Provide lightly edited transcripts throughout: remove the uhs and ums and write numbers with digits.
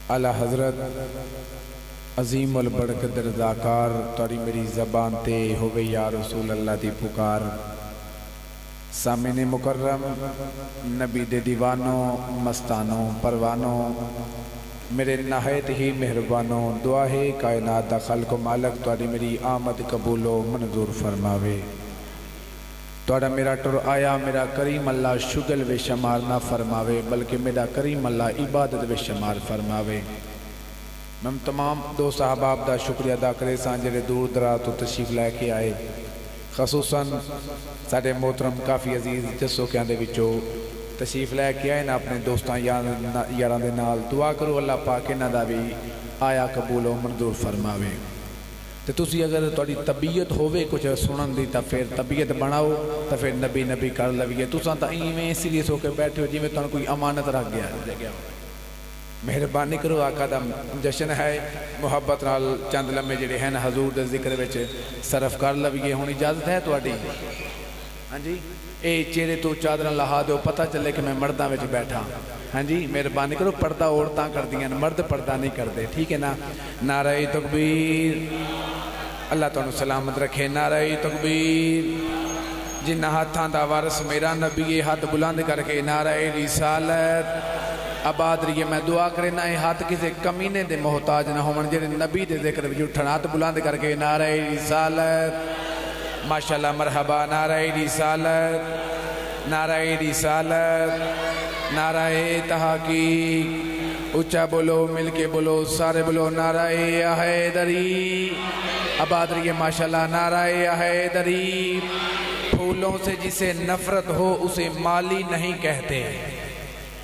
اعلی حضرت عظیم البرکت رضاکار توری میری زبان تے ہوئے یا رسول اللہ دی پکار سامعین مکرم نبی دے دیوانوں مستانوں پروانوں میرے نہایت ہی مہربانوں دعا ہے کائنات دا خالق و مالک توری میری آمد قبول و منظور فرماوے توڑا میرا ٹر آیا میرا کریم اللہ شگل و شمار نہ فرماوے بلکہ میرا کریم اللہ عبادت و شمار فرماوے میں تمام دوست احباب دا شکریہ ادا کرے سان جڑے دور دراز تو تشریف لے کے آئے خصوصاً ساڈے محترم کافی عزیز جسو کے اندے وچوں تشریف لے کے آئے نا اپنے دوستاں یاراں دے نال دعا کرو اللہ پاک انہاں دا وی آیا قبول و منظور فرماوے تے تسی اگر تہاڈی طبیعت ہووے کچھ سنن دی تا پھر طبیعت بناؤ تا پھر نبی نبی کر لویے تساں تا ایویں سیریس ہو کے بیٹھے ہو جویں تانوں کوئی امانت رکھ گیا مہربانی کرو آقا دا جشن ہے محبت نال چند لمحے جڑے ہیں حضور دے ذکر وچ صرف کر لویے ہن اجازت ہے تہاڈی ہاں جی اے چہرے تو چادر لہا دو پتہ چلے کہ میں مرداں وچ بیٹھا ہاں جی مہربانی کرو پردہ عورتاں کر دیاں مرد پردہ نہیں کرتے ٹھیک ہے نا نعرہ تکبیر اللہ تعالیٰ سلامت رکھے نعرہ تکبیر جن ہاتھاں دا وارث میرا نبی ہاتھ بلند کر کے نعرہ رسالت آباد رہیے میں دعا کرے نہ ہاتھ کسی کمینے دے محتاج نہ ہوں جنہیں نبی دے ذکر وچ اٹھن ہاتھ بلند کر کے نعرہ رسالت ماشاءاللہ مرحبا نعرہ رسالت نعرہ رسالت نعرہ تحقیق اچھا بولو مل کے بولو سارے بولو نعرہ حیدری آباد رہیے ماشاءاللہ نعرہ حیدری پھولوں سے جسے نفرت ہو اسے مالی نہیں کہتے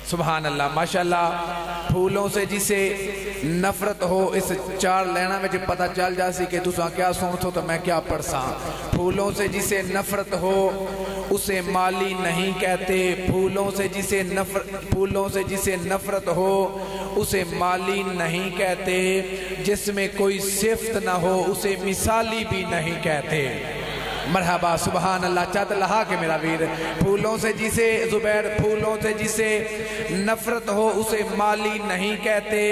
سبحان اللہ ماشاءاللہ پھولوں سے جسے نفرت ہو اس چار لینا میں جب پتہ چل جاسی کہ تساں کیا سنتو تو میں کیا پڑھساں پھولوں سے جسے نفرت ہو اسے مالی نہیں کہتے پھولوں سے جسے نفرت ہو اسے مالی نہیں کہتے جس میں کوئی صفت نہ ہو اسے مثالی بھی نہیں کہتے مرحبا سبحان اللہ چاہت لہا کہ میرا ویر پھولوں سے جسے زبیر پھولوں سے جسے نفرت ہو اسے مالی نہیں کہتے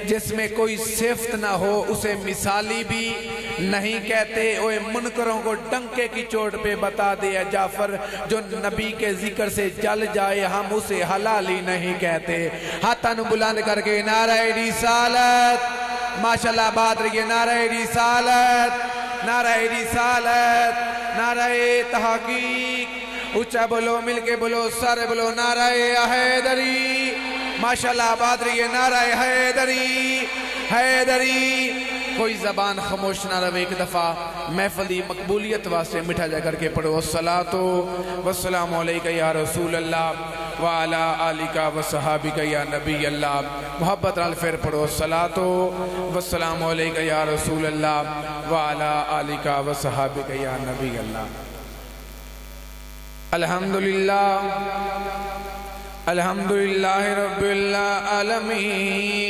جس میں کوئی صفت نہ ہو اسے مثالی بھی نہیں کہتے اوے منکروں کو ڈنکے کی چوٹ پہ بتا دیا جعفر جو نبی کے ذکر سے جل جائے ہم اسے حلالی نہیں کہتے ہاتھاں بلند کر کے نعرہ رسالت ماشاءاللہ بات رہیے نعرہ رسالت نعرہ رسالت نعرہ تحقیق اچھا بولو مل کے بولو سارے بولو نعرہ حیدری ماشاءاللہ بات رہیے نعرہ حیدری حیدری کوئی زبان خاموش نہ رہے ایک دفعہ محفلی مقبولیت واسطے مٹھا جا کر کے پڑھو الصلاۃ والسلام علیکہ یا رسول اللہ وعلا آلکہ وصحابکہ یا نبی اللہ محبت نال پھر پڑھو الصلاۃ والسلام علیکہ یا رسول اللہ وعلا آلکہ وصحابکہ یا نبی اللہ الحمدللہ رب العالمین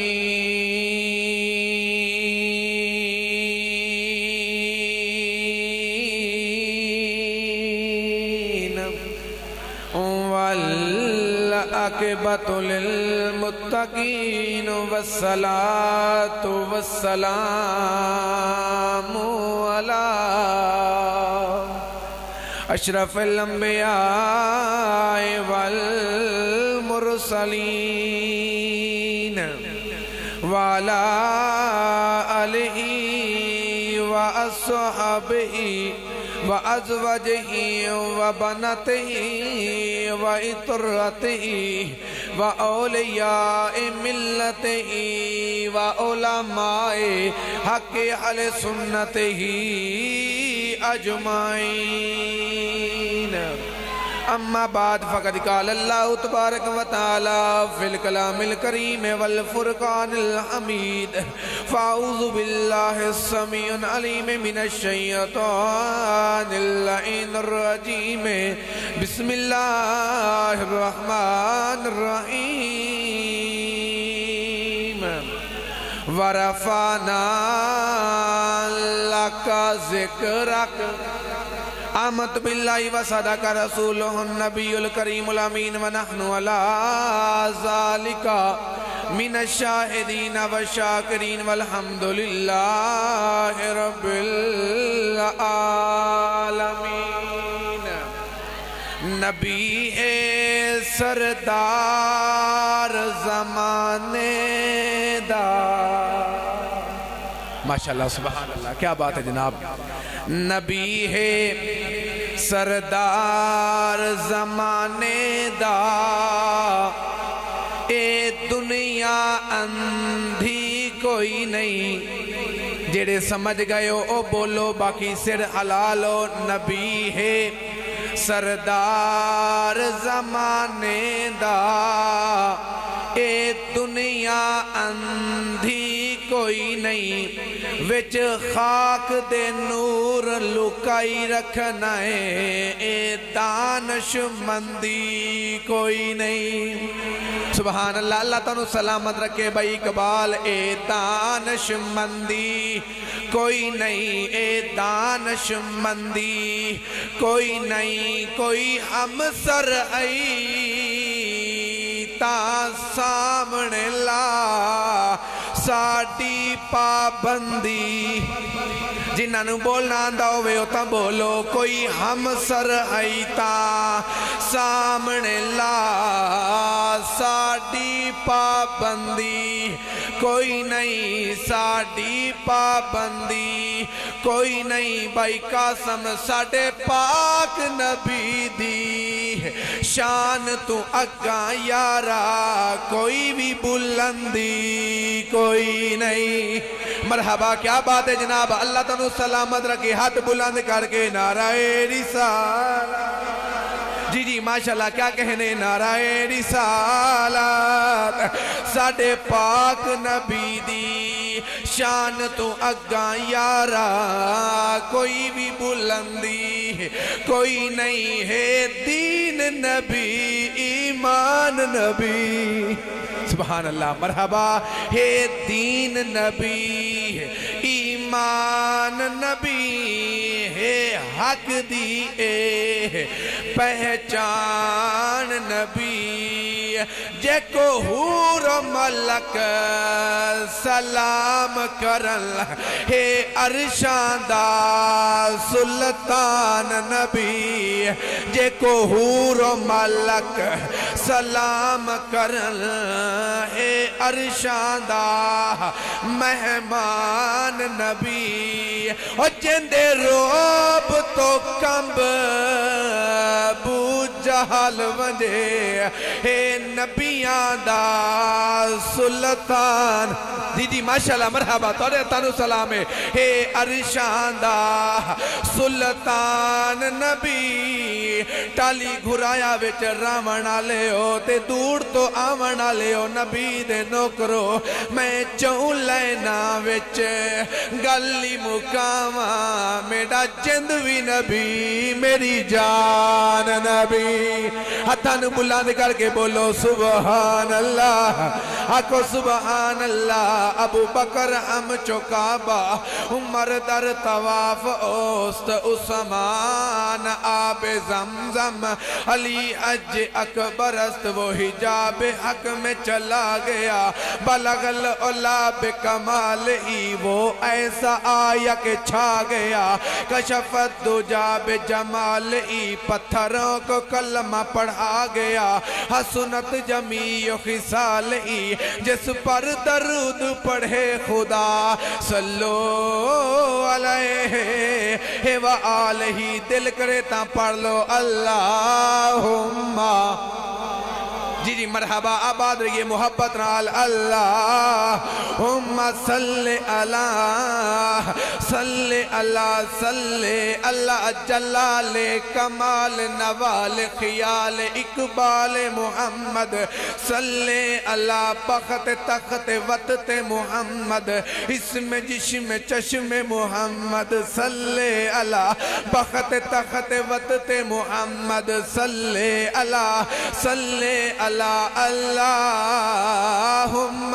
والعاقبۃ للمتقین والصلاۃ والسلام علی اشرف الانبیاء والمرسلین وعلی آلہ واصحابہ وازواجہ وبناتہ وعطرتہ واولیاء ملتہ وعلماء حق اہل سنتہ اجمعین اما بعد فقد قال اللہ تبارک و تعالی فی الکلام الکریم والفرقان الحمید فاعوذ باللہ السمیع العلیم من الشیطان اللعین الرجیم بسم اللہ الرحمن الرحیم ورفعنا لک ذکرک آمنت باللہ وصدق رسولہ النبی الکریم الامین ونحن علی ذالک من الشاہدین والشاکرین والحمدللہ رب العالمین۔ نبی ہے سردار زمانے دا، ماشاءاللہ سبحان اللہ، کیا بات ہے جناب۔ نبی ہے سردار زمانے دا، اے دنیا اندھی کوئی نہیں، جڑے سمجھ گئے ہو او بولو، باقی سر حلالو۔ نبی ہے سردار زمانے دا، اے دنیا اندھی کوئی نہیں، وچ خاک دے نور لکائی رکھنا ہے، اے دانش مندی کوئی نہیں۔ سبحان اللہ، اللہ تعالیٰ سلامت رکھے بھائی اقبال۔ اے دانش مندی کوئی نہیں، اے دانش مندی کوئی نہیں، کوئی ہمسر ای تا سامنے لا ساڑی پابندی۔ جنہاں نو بولنا آندہ ہوئے ہوتا بولو، کوئی ہمسر ای تا سامنے لا ساڑی پابندی کوئی نہیں، ساڑی پابندی کوئی نہیں۔ بھائی قاسم ساڑے پاک نبی دی شان تو اگاں یارا، کوئی بھی بلندی کوئی نہیں۔ مرحبا، کیا بات ہے جناب، اللہ تعالیٰ سلامت رکھے، ہاتھ بلند کر کے نعرہ رسالت۔ جی جی ماشاءاللہ، کیا کہنے، نعرہ رسالت۔ ساڑے پاک نبی دی شان تو اگاں یارا، کوئی بھی بلندی کوئی نہیں ہے۔ دین نبی ایمان نبی، سبحان اللہ، مرحبا ہے۔ دین نبی ایمان نبی ہے، حق دی اے پہچان نبی، جے کو حور ملک سلام کرن ہے، عرشاں دا سلطان نبی، جے کو حور ملک سلام کرن ہے، عرشاں دا مہمان نبی، اور جندے روب تو کمب بو جہل ونجے ہے، نبیان دا سلطان۔ جی جی ماشاءاللہ، مرحبا، توڑے تانو سلام ہے، عرشان دا سلطان نبی، ٹالی گھرایا وچ راونا لے ہو تے دور تو آونا لے ہو، نبی دے نوکرو میں چون لینا وچ گلی مکاما، میرا جندوی نبی میری جان نبی۔ ہتھان بلند کر کے بولو سبحان اللہ، آکو سبحان اللہ۔ ابو بکر ہم چکابہ، عمر در طواف اوست، عثمان آب زمزم، علی حج اکبر است، وہ حجاب حق میں چلا گیا، بلغ العلا بکمال ہی، وہ ایسا آیا کہ چھا گیا، کشفت دجا بجمال ہی، پتھروں کو کلمہ پڑھا گیا، حسنت جمیع خصال ہی، جس پر درود پڑھے خدا صلو علیہ وآلہ، دل کرے تا پڑھ لو اللہم۔ جی جی مرحبا، آباد رہیے محبت نال، اللہم صلی اللہ صلی اللہ صلی اللہ، جلال کمال نوال خیال اقبال محمد، صلی اللہ بخت تخت وطت محمد، اسم جشم چشم محمد، صلی اللہ بخت تخت وطت محمد، صلی اللہ صلی اللہ، اللہم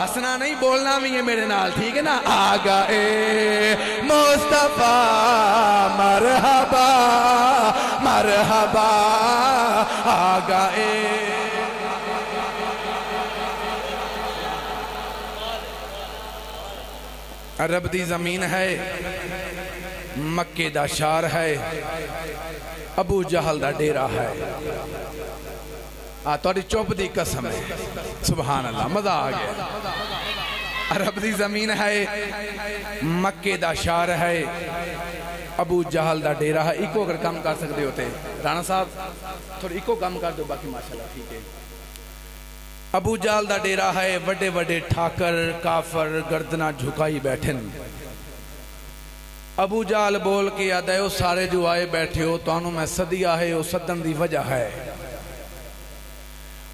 ہسنا نہیں بولنا بھی ہے میرے نال ٹھیک ہے نا آگا مصطفیٰ مرحبا مرحبا آگا عرب دی زمین ہے مکے دا شار ہے ابو جہل دا ڈیرہ ہے توڑی چوپ دی قسم ہے سبحان اللہ مزہ آگیا عرب دی زمین ہے مکے دا شار ہے ابو جہل دا ڈیرہ ہے ایکو اگر کام کر سکتے ہوتے رانا صاحب تھوڑی ایکو کام کر دو باقی ماشاءاللہ ٹھیک ہے ابو جہل دا ڈیرہ ہے وڈے وڈے ٹھاکر کافر گردنہ جھکائی بیٹھن ابو جہل بول کے آدھے ہو سارے جو آئے بیٹھے ہو تو انہوں میں صدیہ ہے وہ صدن دی وجہ ہے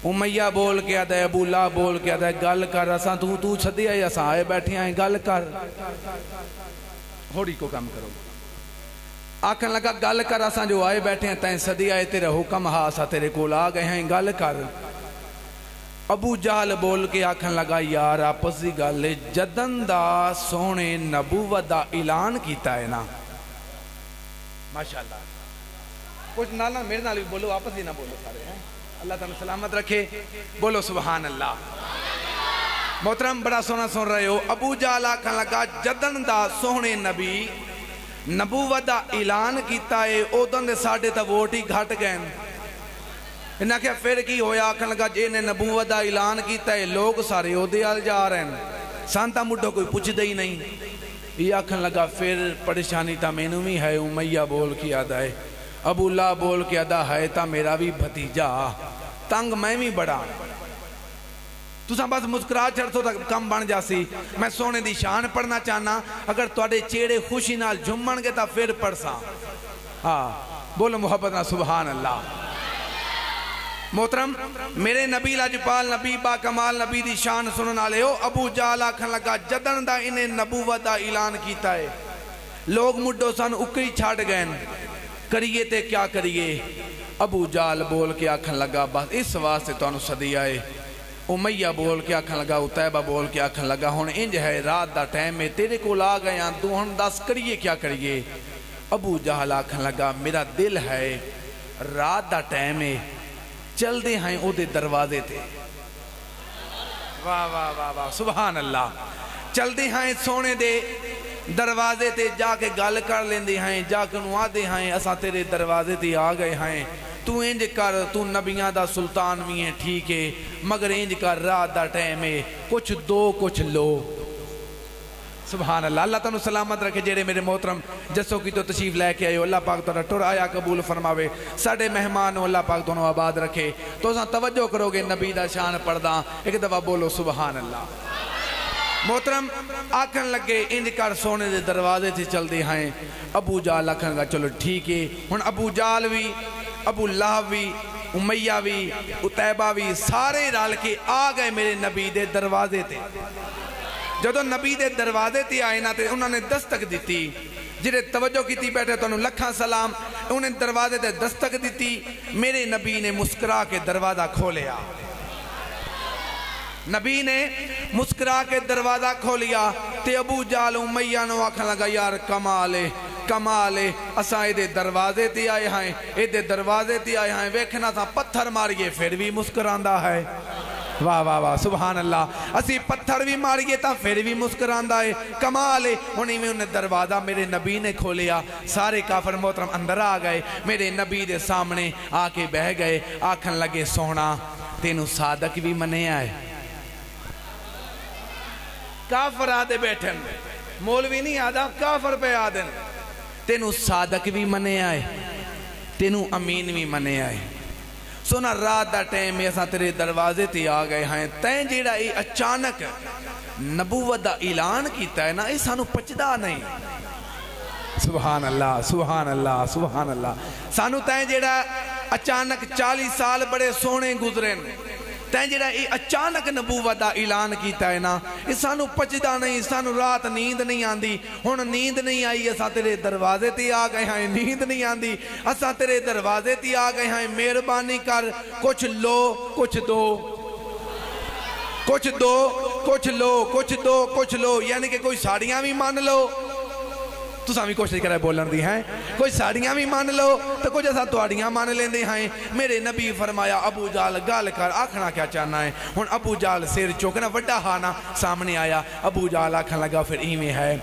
امیہ بول کے آدھے ابو اللہ بول کے آدھے گل کر اساں تو صدیہ ہے اساں آئے بیٹھے ہیں گل کر ہوڑی کو کم کرو آکھن لگا گل کر اساں جو آئے بیٹھے ہیں تین صدیہ ہے تیرے حکم ہاں اساں تیرے کول آ گئے ہیں گل کر ابو جہل بول کے آکھن لگا یار آپس دی گل جدن دا سونے نبوت دا اعلان کیتا ہے نا ماشاءاللہ کچھ نالا میرے نال بھی بولو آپس ہی نہ بولو سارے ہیں اللہ تعالیٰ سلامت رکھے بولو سبحان اللہ محترم بڑا سونا سن رہے ہو ابو جہل آکھن لگا جدن دا سونے نبی نبوت دا اعلان کیتا ہے اودن دے ساڑھے تا ووٹ ہی گھٹ گئے انہاں کیا پھر کی ہویا آکھن لگا جے نے نبوت دا اعلان کیتا ہے لوگ سارے اودے آل جا رہے ہیں سانتا مڈھو کوئی پوچھ دے ہی نہیں یہ آکھن لگا پھر پریشانی تا مینوں بھی ہے امیہ بول کے آدھا ہے ابو اللہ بول کے آدھا ہے تا میرا بھی بھتیجا تنگ میں بھی بڑا تو ساں بس مسکرا چڑھتو تک کم بن جاسی میں سونے دی شان پڑھنا چاہنا اگر توڑے چیڑے خوشی نال جھمن گے تا پھر پڑھ ساں بولو محبت نا سبحان اللہ محترم میرے نبی لاجپال نبی با کمال نبی دی شان سنن آلے ہو ابو جہل آکھن لگا جدن دا انہیں نبوت دا اعلان کیتا ہے لوگ مڈو سان اکری چھاڑ گئے کریے تے کیا کریے ابو جہل بول کے آکھن لگا بس اس واسطے تو انہوں صدیہ ہے امیہ بول کے آکھن لگا اتیبہ بول کے آکھن لگا ہون انج ہے رات دا ٹائم میں تیرے کو لا گیا تو ہن دس کریے کیا کریے ابو جہل آکھن لگا میرا دل ہے رات دا ٹائم میں چل دے ہیں او دے دروازے تے واہ واہ واہ واہ سبحان اللہ چل دے ہیں سونے دے دروازے تے جا کے گل کر لیندے ہیں جا کے نوا دے ہیں اساں تیرے دروازے تے آ گئے ہیں تو انج کر تو نبیاں دا سلطان بھی ہیں ٹھیک ہے مگر انج کر رات دا ٹائم ہے کچھ دو کچھ لو سبحان اللہ اللہ تعالیٰ سلامت رکھے جیڑے میرے محترم جسوں کی تو تشریف لے کے آئے اللہ پاک تو ٹر آیا قبول فرماوے ساڑھے مہمان اللہ پاک تو آباد رکھے تو اساں توجہ کرو گے نبی دا شان پڑھدا ایک دفعہ بولو سبحان اللہ محترم آکھن لگے انج کر سونے دے دروازے تھے چل دے ہیں ابو جہل آکھن لگا چلو ٹھیک ہے ہن ابو جہل بھی ابو اللہ بھی امیہ بھی اتیبہ بھی سارے رال کے آ گئے میرے نبی دے دروازے تے جدو نبی دے دروازے تے آئے نا تے انہوں نے دستک دیتی جنہیں توجہ کی تھی بیٹھے تو انہوں لکھاں سلام انہیں دروازے تے دستک دیتی میرے نبی نے مسکرا کے دروازہ کھولیا نبی نے مسکرا کے دروازہ کھولیا تے ابو جہل امیہ نو آکھن لگا یار کمالے اساں اے دے دروازے تے آئے ہیں اے دے دروازے تے آئے ہیں ویکھنا تھا پتھر ماریے پھر بھی مسکراندہ ہے واہ واہ واہ سبحان اللہ اسی پتھر بھی ماریے تا پھر بھی مسکراندہ ہے کمال ہے انہی میں انہیں دروازہ میرے نبی نے کھولیا سارے کافر محترم اندر آ گئے میرے نبی دے سامنے آ کے بہ گئے آکھن لگے سونا تینوں صادق بھی منے آئے کافر آدھے بیٹھن مولوی نہیں آدھا کافر پہ آدھن تینوں صادق بھی منے آئے تینوں امین بھی منے آئے سونا رات دا ٹائم میں اساں تیرے دروازے تے آ گئے ہیں تین جیڑا ای اچانک نبوت دا اعلان کیتا ہے نا ای سانو پچدا نہیں سبحان اللہ سبحان اللہ سبحان اللہ سانو تین جیڑا اچانک 40 سال بڑے سونے گزرے تین جیڑا ای اچانک نبوت دا اعلان کیتا ہے نا ای سانو پچدا نہیں سانو رات نیند نہیں آندی ہن نیند نہیں آئی اساں تیرے دروازے تے آ گئے ہیں نیند نہیں آندی اساں تیرے دروازے تے آ گئے ہیں مہربانی کر کچھ لو کچھ دو کچھ لو کچھ دو کچھ لو، یعنی کہ کوئی ساڑیاں بھی مان لو، تو سامی کوشش کرے بولن دی ہیں، کوئی ساڑیاں بھی مان لو تو کچھ ایسا توڑیاں مان لیں دی ہیں۔ میرے نبی فرمایا ابو جال گال کر، آکھنا کیا چاہنا ہے؟ ہن ابو جال سیر چوکنا وڈا ہانا سامنے آیا، ابو جال آکھن لگا پھر ایویں ہے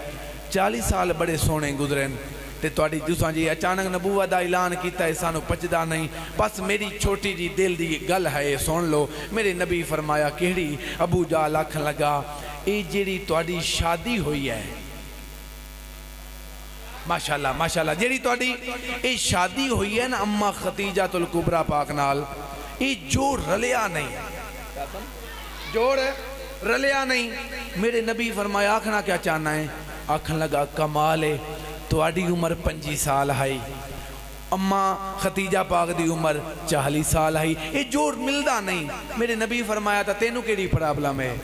40 سال بڑے سونے گزرن تے توڑی دوسرا جی اچانک نبوت دا اعلان کیتا ہے، سانو پچدا نہیں، بس میری چھوٹی جی دل دی گل ہے سن لو۔ میرے نبی فرمایا کیڑی؟ ابو جال آکھن لگا اے جیڑی توڑی شادی ہوئی ہے، ماشاءاللہ ماشاءاللہ، جیڑی توڑی اے شادی ہوئی ہے نا اماں خدیجہ الکبریٰ پاک نال، اے جوڑ رلیا نہیں، جوڑ رلیا نہیں۔ میرے نبی فرمایا آکھنا کیا چاہنا ہے؟ آکھن لگا کمال ہے، توڑی عمر 25 سال ہے، اماں خدیجہ پاک دی عمر 40 سال ہے، اے جوڑ ملدا نہیں۔ میرے نبی فرمایا تھا تینوں کیڑی پرابلم ہے؟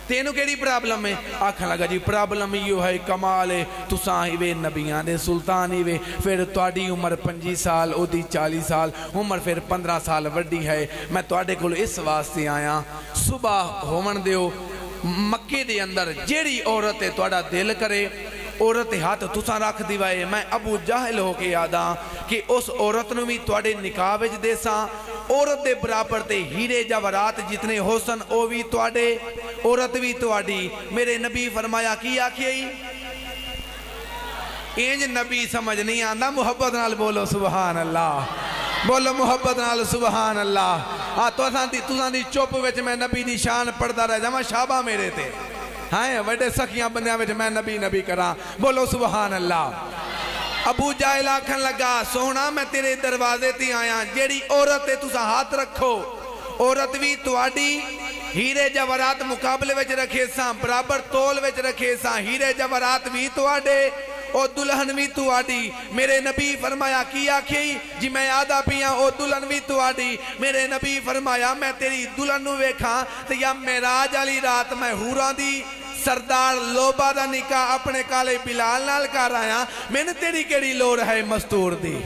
تینوں کیڑی پرابلم ہے؟ آکھن لگا جی پرابلم یہ ہے کمال ہے، تساں ہی وے نبیان دے سلطان ہی وے، پھر توڑی عمر 25 سال او دی 40 سال، عمر پھر 15 سال وڈی ہے۔ میں توڑے کول اس واسطے آیا، صبح ہومن دیو مکے دے اندر جیڑی عورت توڑا دل کرے عورت ہاتھ تساں رکھ دیوائے، میں ابو جہل ہو کے یادا کہ اس عورت نو بھی توڑے نکاح وچ دیساں، عورت دے برابر تے ہیرے جواہرات جتنے حسن او بھی توڑے، عورت بھی توڑی۔ میرے نبی فرمایا کی آکھیئی؟ اینج نبی سمجھ نہیں آندہ، محبت نال بولو سبحان اللہ، بولو محبت نال سبحان اللہ۔ تساں دی چپ وچ میں نبی دی شان پڑھدا رہ جاواں، شابہ میرے تے ہائیں وڈے سخیاں بندیاں وچ میں نبی نبی کراں، بولو سبحان اللہ۔ ابو جہل آکھن لگا سونا میں تیرے دروازے تے آیا، جیڑی عورت تے تساں ہاتھ رکھو، عورت بھی تواڈی، ہیرے جواہرات مقابلے وچ رکھے ساں، برابر تول وچ رکھے ساں، ہیرے جواہرات بھی تواڈے او دلہن بھی تواڈی۔ میرے نبی فرمایا کی آکھی؟ جی میں آدھا پیاں او دلہن بھی تواڈی۔ میرے نبی فرمایا میں تیری دلہن نو ویکھاں تے یا معراج والی رات میں حوراں دی سردار لوبا دا نکاح اپنے کالے بلال نال کر آیا، میں نے تیری کیڑی لوڑ ہے مستور دی؟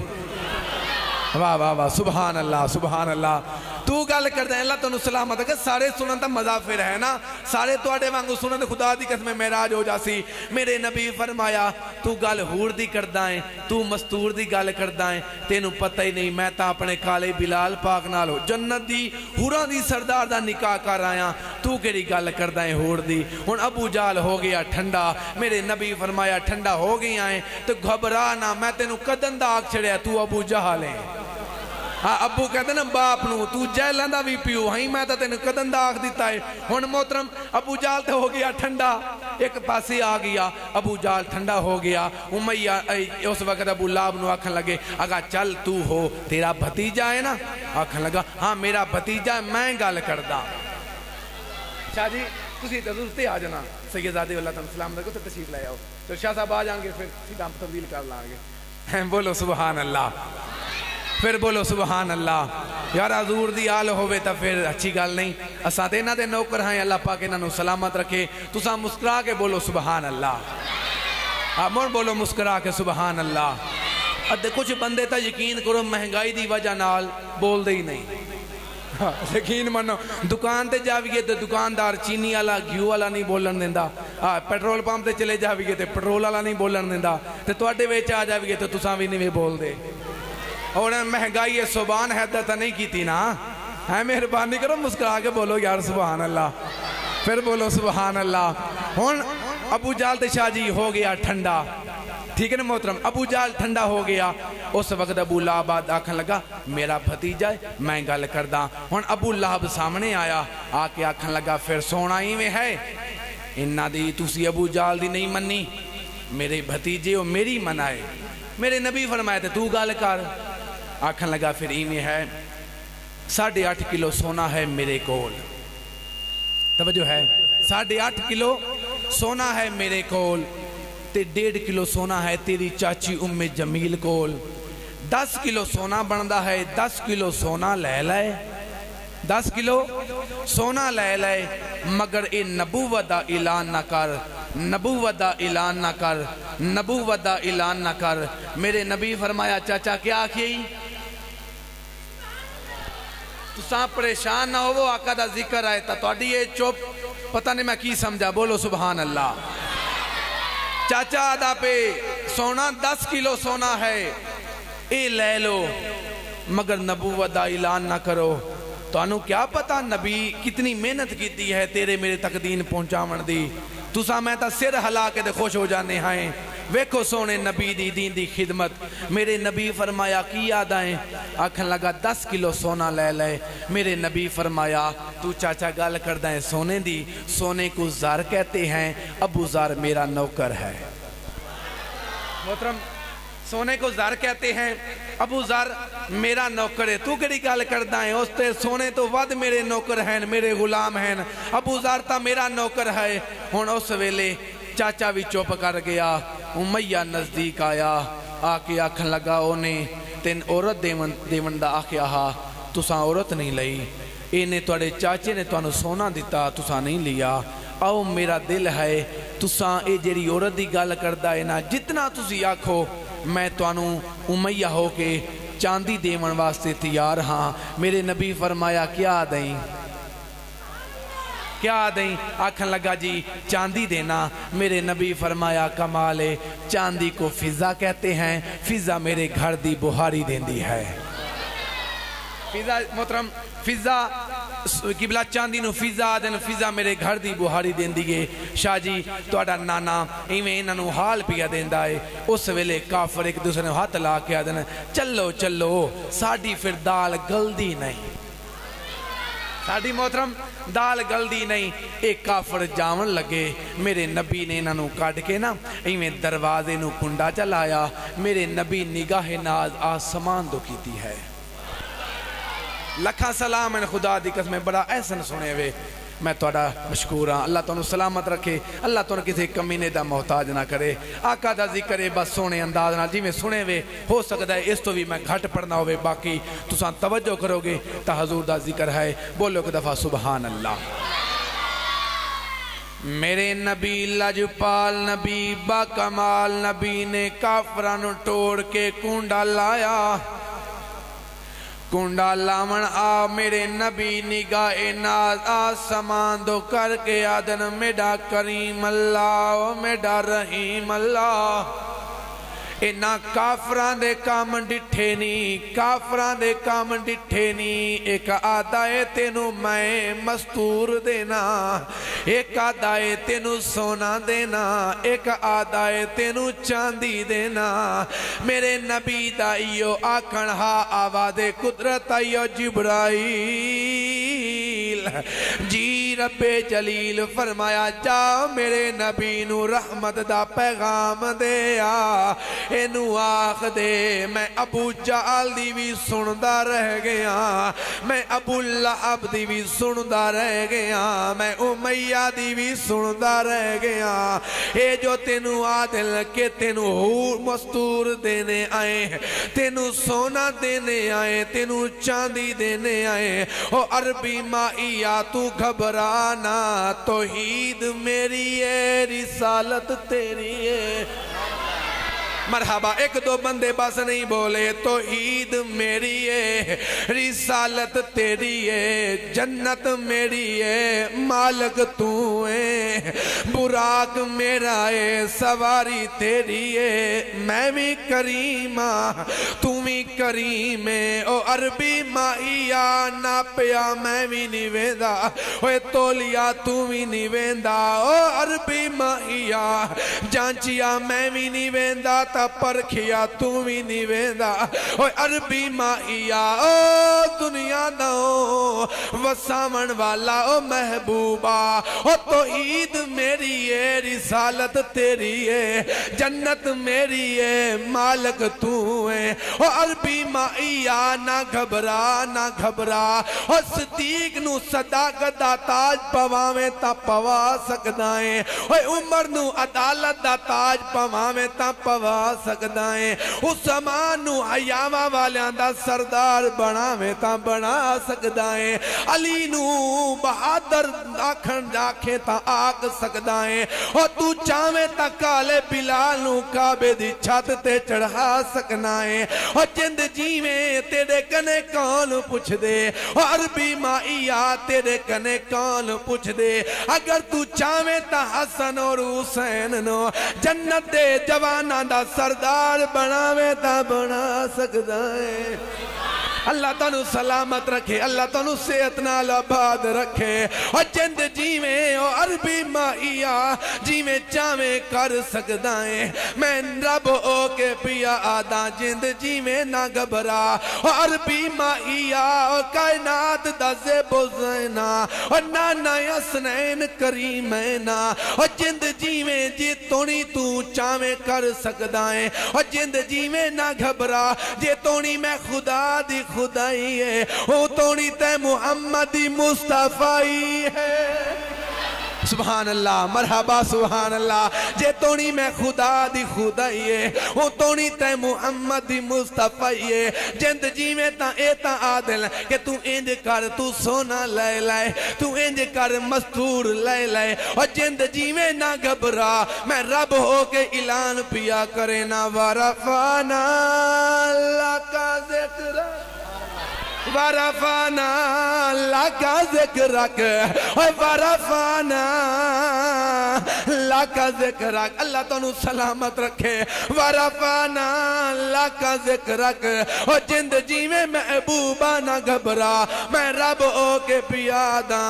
واہ واہ واہ سبحان اللہ سبحان اللہ۔ تو گل کر دیں اللہ تو سلامت ہے کہ سارے سنن تا مزہ پھر ہے نا، سارے توڑے وانگو سنن خدا دی قسم معراج ہو جاسی۔ میرے نبی فرمایا تو گل ہور دی کر دائیں، تو مستور دی گل کر دائیں، تینوں پتہ ہی نہیں میں تا اپنے کالے بلال پاک نال ہو جنت دی حوراں دی سردار دا نکاح کر آیا، تو کیڑی گل کر دائیں ہور دی؟ ہن ابو جال ہو گیا ٹھنڈا۔ میرے نبی فرمایا ٹھنڈا ہو گئی آئیں تو گھبرا نہ، میں تینوں قدم دا آگ چھڑیا، تو ابو جہل ہے۔ ابو کہتے ہیں نا باپ نو تو جہلاں دا بھی پیو ہائیں، میں تا تینوں قدم دا آگ دیتا ہے۔ ہن محترم ابو جال تے ہو گیا ٹھنڈا، ایک پاسے آ گیا ابو جال ٹھنڈا ہو گیا۔ امیہ اس وقت ابو لہب نو آکھن لگے اگا چل تو ہو تیرا بھتیجا ہے نا؟ آکھن لگا ہاں میرا بھتیجا ہے، میں گل کردا۔ شاہ جی تسی تدرستے آ جانا، سیدزادے اللہ تعالیٰ سلام علیکم تو تشریف لے آؤ، تو شاہ صاحب آ جائیں گے پھر سیدھا تبدیل کر لائیں گے۔ بولو سبحان اللہ، پھر بولو سبحان اللہ۔ یار حضور دی آل ہوئے تا پھر اچھی گال نہیں، اساں تے انہاں دے نوکر ہیں، اللہ پاک انہاں نو سلامت رکھے۔ تساں مسکرا کے بولو سبحان اللہ، مور بولو مسکرا کے سبحان اللہ۔ کچھ بندے تا یقین کرو مہنگائی دی وجہ نال بول دے ہی نہیں، یقین منو دکان تے جاویے تے دکاندار چینی والا گھیو والا نہیں بولن دیندا، پیٹرول پمپ تے چلے جاویے تے پیٹرول والا نہیں بولن دیندا، تے تواڈے وچ آ جاویے تے تساں وی نہیں بول دے۔ اور مہنگائی سبحان حیدر تا نہیں کیتی نا، ہے مہربانی کرو مسکرا کے بولو یار سبحان اللہ، پھر بولو سبحان اللہ۔ ہن ابو جال تے شاہ جی ہو گیا ٹھنڈا، ٹھیک ہے نا محترم، ابو جال ٹھنڈا ہو گیا۔ اس وقت ابو لہب آکھن لگا میرا بھتیجا ہے، میں گل کردا۔ ہن ابو لہب سامنے آیا، آ کے آکھن لگا پھر سونا ہی میں ہے، انہاں دی تسی ابو جال دی نہیں منی، میرے بھتیجے ہو میری منائے۔ میرے نبی فرمایا تے تو گل کر، آکھن لگا پھر ایویں ہے 8.5 کلو سونا ہے میرے کول، توجہ ہے 8.5 کلو سونا ہے میرے کول، تے 1.5 کلو سونا ہے تیری چاچی ام جمیل کول، 10 کلو سونا بندا ہے، 10 کلو سونا لے لائے، 10 کلو سونا لے لائے، مگر اے نبوت دا اعلان نہ کر، نبوت دا اعلان نہ کر، نبوت دا اعلان نہ کر۔ میرے نبی فرمایا چاچا کیا آکھیئی؟ تساں پریشان نہ ہو آقا دا ذکر آئے تا توڑی یہ چپ پتہ نہیں میں کی سمجھا بولو سبحان اللہ چاچا آدھا پہ سونا 10 کلو سونا ہے اے لے لو مگر نبوت دا اعلان نہ کرو تو انہوں کیا پتا نبی کتنی محنت کی ہے تیرے میرے تک دین پہنچاون دی تساں میں تا سر ہلا کے دے خوش ہو جانے ہیں ویکھو سونے نبی دی دین دی خدمت میرے نبی فرمایا کی یاد آئیں آکھن لگا 10 کلو سونا لے لے میرے نبی فرمایا تو چاچا گال کر دائیں سونے دی سونے کو زار کہتے ہیں ابو زار میرا نوکر ہے محترم سونے کو زار کہتے ہیں ابو زار میرا نوکر ہے تو کڑی گال کر دائیں اس تے سونے تو ود میرے نوکر ہیں میرے غلام ہیں ابو زار تا میرا نوکر ہے ہون اس ویلے چاچا بھی چوپ کر گیا امیہ نزدیک آیا آکے آکھن لگا انہیں تین عورت دیون دا آکے آہا تساں عورت نہیں لئی انہیں توڑے چاچے نے تو انہوں سونا دیتا تساں نہیں لیا آؤ میرا دل ہے تساں اے جیری عورت دی گال کردہ ہے نا جتنا تسی آکھو میں تو انہوں امیہ ہو کے چاندی دیون واسطے تیار ہاں میرے نبی فرمایا کیا دیں کیا دیں آکھن لگا جی چاندی دینا میرے نبی فرمایا کمال ہے چاندی کو فضا کہتے ہیں فضا میرے گھر دی بہاری دین دی ہے فضا محترم فضا قبلہ چاندی نو فضا دین فضا میرے گھر دی بہاری دین دیئے شاہ جی توڑا نانا ایویں انہوں حال پیا دین دائے اس ویلے کافر ایک دوسرے ہاتھ لا کے آدھن چلو چلو ساڑی پھر دال گلدی نہیں ساڑی محترم دال گلدی نہیں ایک کافر جاون لگے میرے نبی نے انہوں کاٹ کے نا ایویں دروازے نو کنڈا چلایا میرے نبی نگاہ ناز آسمان دو کیتی ہے لکھا سلام ان خدا دی قسمیں بڑا احسن سنے ہوئے میں توڑا مشکور ہاں اللہ تونوں سلامت رکھے اللہ تونوں کسی کمینے دا محتاج نہ کرے آقا دا ذکرے بس سونے انداز نہ جی میں سنے ہوئے ہو سکتا ہے اس تو بھی میں گھٹ پڑھنا ہوئے باقی تساں توجہ کرو گے تا حضور دا ذکر ہے بولو کہ دفعہ سبحان اللہ میرے نبی لجپال نبی با کمال نبی نے کافران توڑ کے کنڈا لایا کنڈا لامن آ میرے نبی نگاہ ناز آسمان دو کر کے آدن میڈا کریم اللہ میڈا رحیم اللہ اینا کافران دے کام ڈٹھے نی کافران دے کام ڈٹھے نی ایک آدھائے تینو میں مستور دینا ایک آدھائے تینو سونا دینا ایک آدھائے تینو چاندی دینا میرے نبی دائیو آکھن ہا آواد قدرت آئیو جبرائیل جی رب جلیل فرمایا جا میرے نبی نو رحمت دا پیغام دیا اینو آخ دے میں ابو جعل دی بھی سندہ رہ گیا میں ابو لہب دی بھی سندہ رہ گیا میں امیہ دی بھی سندہ رہ گیا اے جو تینو عادل کے تینو حور مستور دینے آئے تینو سونا دینے آئے تینو چاندی دینے آئے او عربی مائیہ تو گھبرانا توحید میری ہے رسالت تیری ہے مرحبا ایک دو بندے بس نہیں بولے توحید میری ہے رسالت تیری ہے جنت میری ہے مالک تو ہے براق میرا ہے سواری تیری ہے میں بھی کریمہ تو بھی کریم ہے او عربی مائیہ ناپیا میں بھی نہیں ویندہ اوے تولیا تو بھی نہیں ویندہ او عربی مائیہ جانچیا میں بھی نہیں ویندہ تا پرکھیا تو بھی نہیں ویندہ اوہ عربی مائیہ او دنیا داؤں وسامن والا او محبوبہ او توحید میری ہے رسالت تیری ہے جنت میری ہے مالک تو ہے او عربی مائیہ نہ گھبرا او صدیق نو صداقت دا تاج پواویں تا پوا سکدائیں او عمر نو عدالت دا تاج پواویں تا پوا سکدائیں اس زمانو حیامہ والیاں دا سردار بناویں تا بنا سکدائیں علی نو بہادر آکھن جاکھیں تا آگ سکدائیں ہے اور تو چاہے تا کالے بلال نو کعبے دی چھت تے چڑھا سکنا ہے اور جند جیویں تیرے کنے کون پوچھ دے اور عربی مائیا تیرے کنے کون پوچھ دے اگر تو چاہے تا حسن اور حسین نو جنت دے جوانا دا سردار بناوے تا بنا سکتا ہے اللہ تانو سلامت رکھے اللہ تانو صحت نال آباد رکھے اور جند جیویں اور عربی مائیا جیویں چاہے کر سکتا ہے میں رب او کے پیا آدھا جند جیویں نہ گھبرا اور عربی مائیا اور کائنات دا زیب و زینا اور نانا یسنین کریمینا اور جند جیویں جی تونی تو چاہے کر سکتا ہے اور جند جیویں نہ گھبرا جی تونی میں خدا دی خدائی ہے وہ تونی تے محمدی مصطفی ہے سبحان اللہ مرحبا سبحان اللہ جے تونی میں خدا دی خدائی ہے وہ تونی تے محمدی مصطفی ہے جند جی میں تا ایتا عادل کہ تو انج کر تو سونا لائے لائے تو انج کر مستور لائے لائے اور جند جی میں نہ گھبرا میں رب ہو کے اعلان پیا کرے نا ورفانا لکا ذکر ورفانا لکا ذکرک ورفانا لکا ذکرک اللہ تانو سلامت رکھے ورفانا لکا ذکرک اور جند جی میں محبوبہ نہ گھبرا میں رب او کے پیادا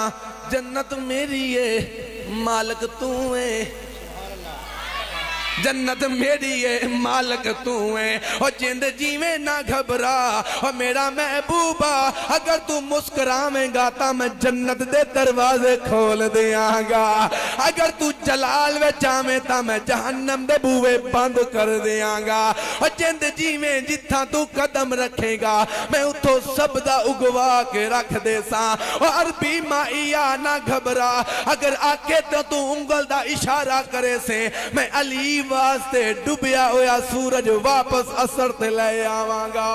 جنت میری ہے مالک تو ہے جنت میری ہے مالک تو ہے اور جند جیویں نہ گھبرا اور میرا محبوبہ اگر تو مسکراویں گا تا میں جنت دے دروازے کھول دیاں گا اگر تو جلال وے چاہویں تا میں جہنم دے بوئے بند کر دیاں گا اور جند جیویں جتھا تو قدم رکھے گا میں اتھو سب دا اگوا کے رکھ دے ساں اور عربی مائیا نہ گھبرا اگر آکے تو انگل دا اشارہ کرے سے میں علی واسطے ڈوبیا ہویا سورج واپس اثر تے لے آواں گا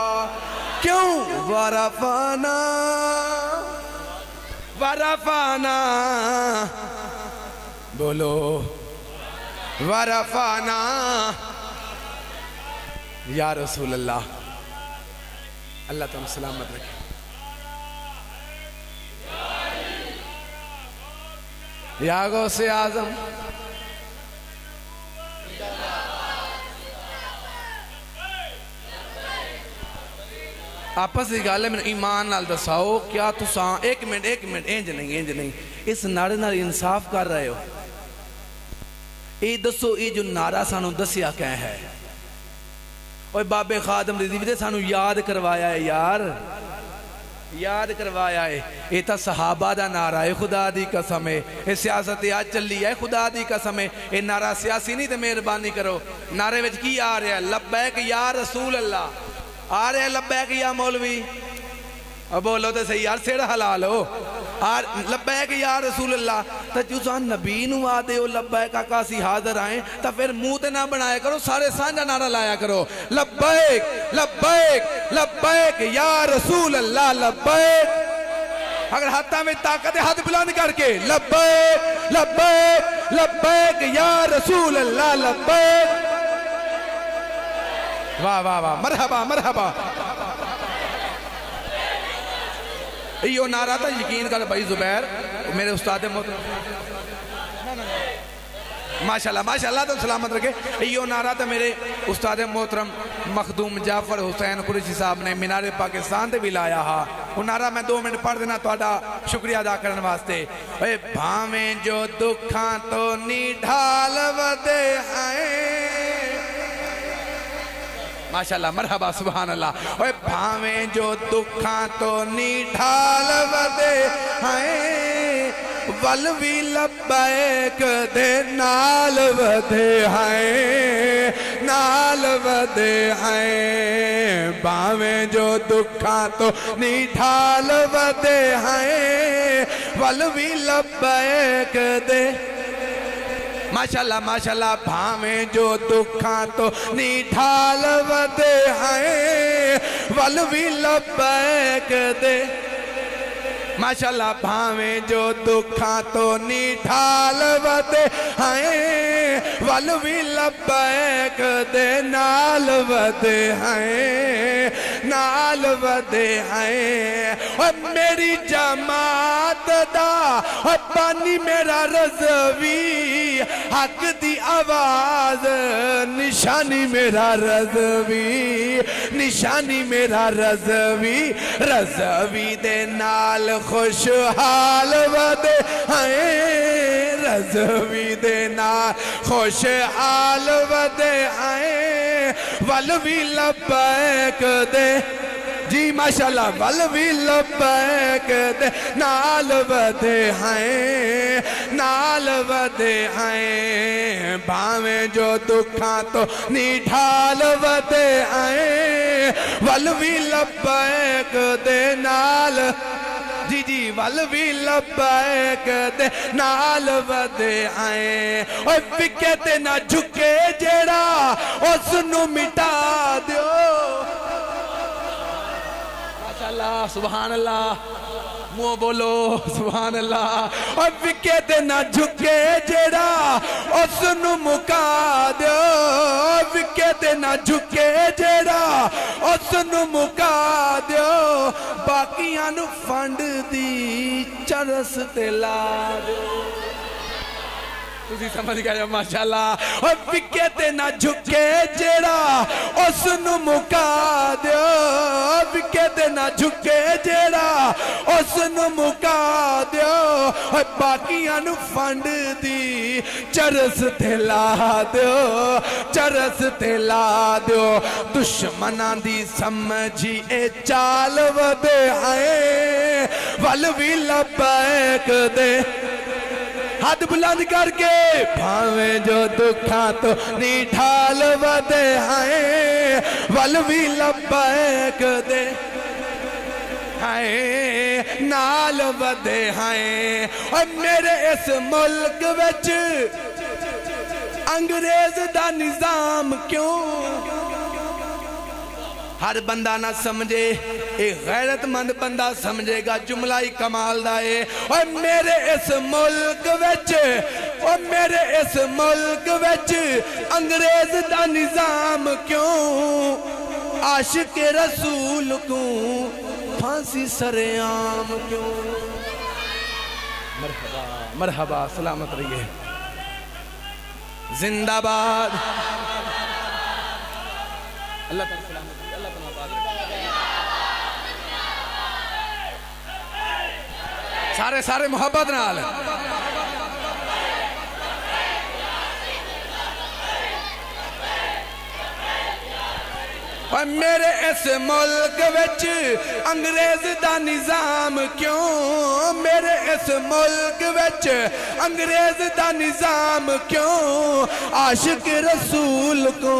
کیوں ورفانا ورفانا بولو ورفانا یا رسول اللہ اللہ تم سلامت رکھے یا غوث اعظم آپس دی گالے میں ایمان نال دساؤ کیا تساں ایک منٹ انج نہیں اس ناڑے نال انصاف کر رہے ہو ای دسو ای جو نعرہ سانو دسیا کہیں ہے اوہ باب خادم رضی بھی دے سانو یاد کروایا ہے یار یاد کروایا ہے یہ تا صحابہ دا نعرہ ہے خدا دی قسم ہے یہ سیاست آج چلی ہے خدا دی قسم ہے یہ نعرہ سیاسی نہیں تے مہربانی کرو نعرے وچ کی آ رہا ہے لبیک یا رسول اللہ آ رہے ہیں لبیک یا مولوی اب بولو تے صحیح یار سیڑھ حلال ہو لبیک یا رسول اللہ تا جزان نبی نو آدے ہو لبیک آکاسی حاضر آئیں تا پھر موت نہ بنایا کرو سارے سانجا نعرہ لایا کرو لبیک لبیک لبیک یا رسول اللہ لبیک اگر ہاتھا میں طاقت ہے ہاتھ بلند کر کے لبیک لبیک لبیک یا رسول اللہ لبیک واہ واہ واہ مرحبا مرحبا یہ نعرہ تھا یقین کر بھائی زبیر میرے استاد محترم ماشاءاللہ ماشاءاللہ تو سلامت رکھے یہ نعرہ تھا میرے استاد محترم مخدوم جعفر حسین قریشی صاحب نے مینار پاکستان دے بھی لایا ہا وہ نعرہ میں 2 منٹ پڑھ دینا تو آدھا شکریہ ادا کرنے واسطے اے بھامیں جو دکھاں تو نی ڈھال ودے آئیں ماشاءاللہ مرحبا سبحان اللہ اوہ بھامیں جو دکھاں تو نی ڈھال ودے آئیں والوی لبیک دے نال ودے آئیں نال ودے آئیں بھامیں جو دکھاں تو نی ڈھال ودے آئیں والوی لبیک دے ماشاءاللہ ماشاءاللہ بھامیں جو دکھاں تو نی ڈھال ودے آئیں والوی لبیک دے ماشاءاللہ بھاویں جو دکھاں تو نیٹھال ودے ہیں والوی لبیک دے نال ودے ہیں نال ودے ہیں اور میری جماعت دا اور پانی میرا رضوی حق دی آواز نشانی میرا رضوی نشانی میرا رضوی رضوی دے نال خوشحال ودے ہیں رضوی دے نال خوشحال ودے ہیں والوی لبیک دے جی ماشاءاللہ والوی لبیک دے نال ودے ہیں نال ودے ہیں بھاویں جو دکھاں تو نیٹھال ودے ہیں والوی لبیک دے نال جی جی والوی لبیک دے نال ودے ہیں اور فکے تے نہ جھکے جیڑا اس نو مٹا دیو ماشاءاللہ سبحان اللہ منہ بولو سبحان اللہ اور فکے تے نہ جھکے جیڑا اس نو مکا دیو فکے تے نہ جھکے جیڑا اس نو مکا دیو باقیاں نو فنڈ دی چرس تے لا دیو تسی سمجھ گئے ماشاءاللہ اور فکے تے نہ جھکے جیڑا اس نو مکا دیو فکے تے نہ جھکے جیڑا اس نو مکا دیو اور باقیاں نو فنڈ دی چرس تے لا دیو چرس تے لا دیو دشمنان دی سمجھی اے چال ودے آئے والوی لبیک دے ہاتھ بلند کر کے بھاویں جو دکھاں تو نیٹھال ودے ہیں والوی لبیک دے ہیں نال ودے ہیں اور میرے اس ملک وچ انگریز دا نظام کیوں ہر بندہ نہ سمجھے ایک غیرت مند بندہ سمجھے گا جملہ ہی کمال دائے اور میرے اس ملک وچ اور میرے اس ملک وچ انگریز دا نظام کیوں عاشق رسول کیوں پھانسی سرعام کیوں مرحبا مرحبا سلامت رہیے زندہ باد اللہ تعالیٰ سلامت رہیے اللہ تعالیٰ باد سارے محبت نال اور میرے اس ملک وچ انگریز دا نظام کیوں میرے اس ملک وچ انگریز دا نظام کیوں عاشق رسول کو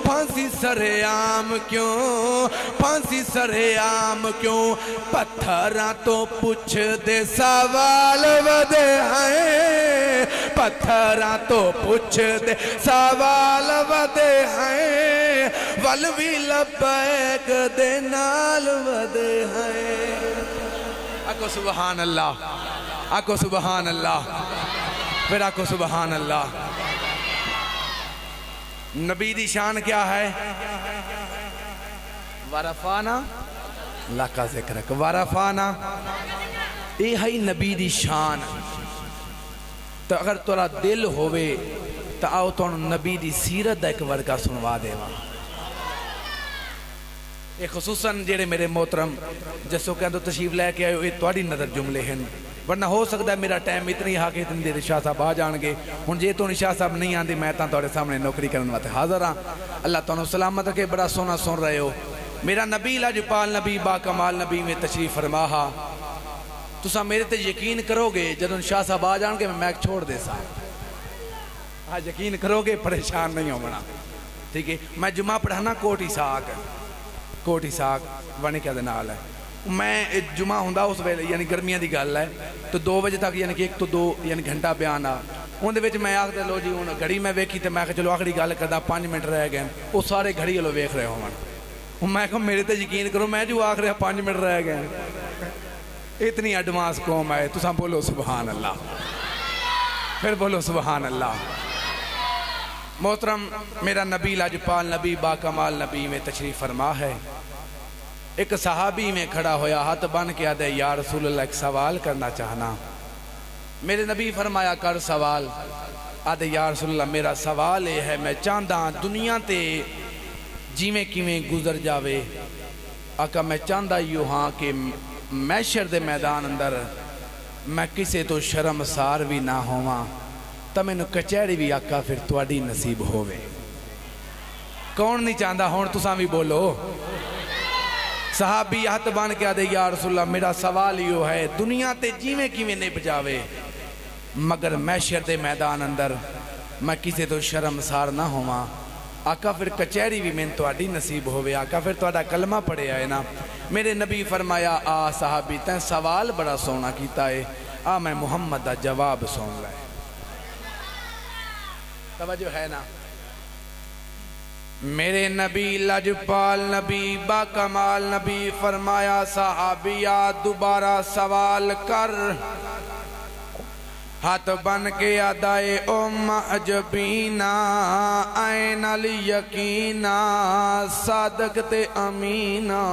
پھانسی سرعام کیوں پھانسی سرعام کیوں پتھراں تو پوچھ دے سوال ودے ہیں پتھراں تو پوچھ دے سوال ودے ہیں والوی لبیک دے نال ودے ہیں آکو سبحان اللہ آکو سبحان اللہ پھر آکو سبحان اللہ نبی دی شان کیا ہے ورفانا لکا ذکرک ورفانا یہ ہے نبی دی شان تو اگر تورا دل ہوئے تو آؤ تو نبی دی سیرت دا ایک ورگا سنوا دے وہاں ایک خصوصاً جیڑے میرے محترم جسو کہ اندو تشریف لے کے آئے ہوئے توڑی نظر جملے ہیں ورنہ ہو سکتا ہے میرا ٹائم اتنی ہاں کہ اتنی دیر شاہ صاحب آ جان گے ہن جے تو شاہ صاحب نہیں آن دی میں تاں توڑے سامنے نوکری کرنے واتے حاضر ہاں اللہ تعالیٰ سلامت رکھے بڑا سونا سن رہے ہو میرا نبی لاجپال نبی با کمال نبی میں تشریف فرماہا تو سا میرے تے یقین کرو گے جدن شاہ صاحب آ جان گے میں میک چھوڑ دے سا ہاں یقین کرو گے پریشان نہیں ہو بنا ٹھیک ہے میں جمعہ پڑھانا کوٹی ساک وانی کیا دنال ہے میں جمعہ ہوں اس ویلے یعنی گرمیاں دی گل ہے تو 2 بجے تک یعنی کہ 1 تو 2 یعنی گھنٹہ بیان آ ان دے وچ میں آکھ دے لو جی ہن گھڑی میں ویکھی تے میں کہ چلو آخری گل کردا 5 منٹ رہ گئے وہ سارے گھڑی والو ویکھ رہے ہون میں کہ میرے تے یقین کرو میں جو آکھ رہا 5 منٹ رہ گئے اتنی ایڈوانس قوم ہے، تساں بولو سبحان اللہ، پھر بولو سبحان اللہ۔ محترم میرا نبی لاجپال نبی باکمال نبی میں تشریف فرما ہے۔ ایک صحابی میں کھڑا ہویا، ہاتھ بن کے آدھے یا رسول اللہ ایک سوال کرنا چاہنا۔ میرے نبی فرمایا کر سوال۔ آدھے یا رسول اللہ میرا سوال یہ ہے، میں چاہتا دنیا تے جیویں کیویں گزر جاوے۔ آقا میں چاہتا یوں ہاں کہ محشر دے میدان اندر میں کسے تو شرمسار بھی نہ ہواں، تو میں نو کچہری بھی آقا پھر تواڈی نصیب ہووے۔ کون نہیں چاہتا ہون تساں بھی بولو۔ صحابی ہاتھ بان کے آدھے یا رسول اللہ میرا سوال یہ ہے، دنیا تے جیویں کیویں نپ جاوے مگر محشر دے میدان اندر میں کسے تو شرمسار نہ ہواں۔ آقا پھر کچہری بھی میں تواڈی نصیب ہووے، آقا پھر تواڈا کلمہ پڑھے آئے نا۔ میرے نبی فرمایا آ صحابی تین سوال بڑا سونا کیتا ہے، آ میں محمد دا جواب سن لائے۔ توجہ ہے نا؟ میرے نبی لاجپال نبی باکمال نبی فرمایا صحابیہ دوبارہ سوال کر۔ ہاتھ بن کے ادائے ام عجبینا این الیقینا صادق تے امینا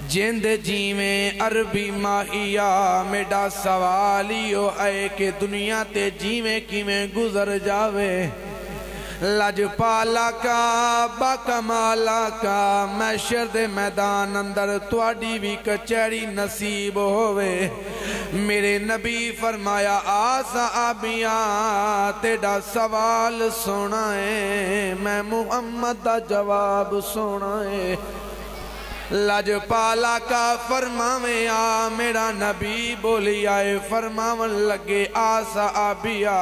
جند جیویں عربی ماہیا میڈا سوالیو اے کہ دنیا تے جیویں کیویں گزر جاوے لاجپالا کا باکمالا کا محشر دے میدان اندر تواڈی بھی کچہری نصیب ہووے۔ میرے نبی فرمایا آ صحابیاں تیڈا سوال سنائے، میں محمد دا جواب سنائے۔ لاجپالا کا فرماویں آ میرا نبی بولی آئے، فرماون لگے آ صحابیہ